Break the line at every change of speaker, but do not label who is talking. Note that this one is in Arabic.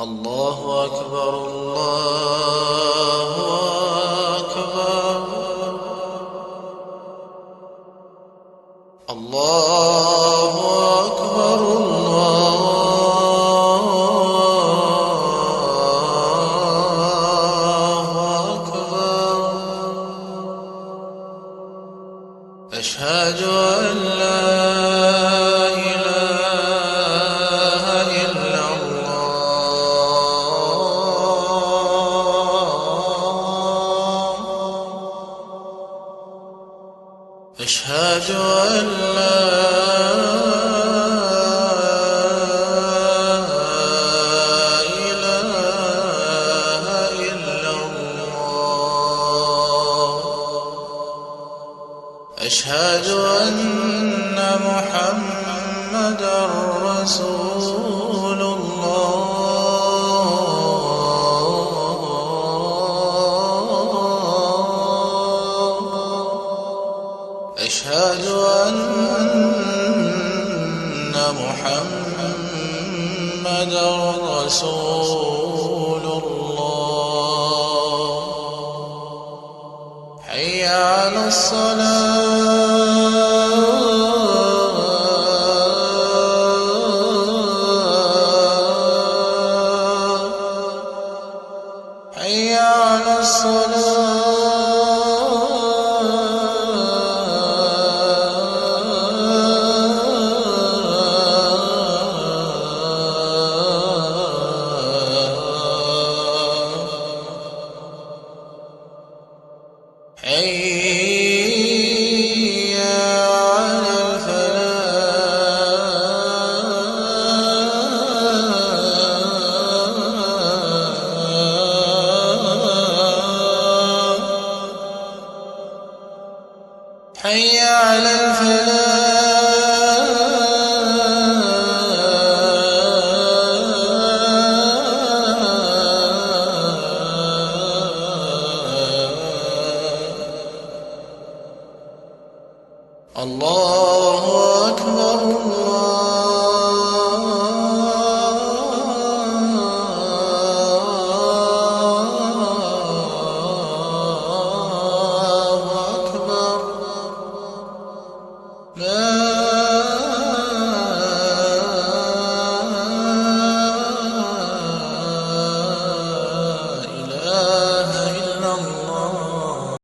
الله أكبر الله أكبر الله أكبر الله أكبر أشهد أن لا إله إلا الله أشهد أن لا إله إلا الله أشهد أن محمدًا رسول الله أشهد أن محمدًا رسول الله حي على الصلاة حي على الصلاة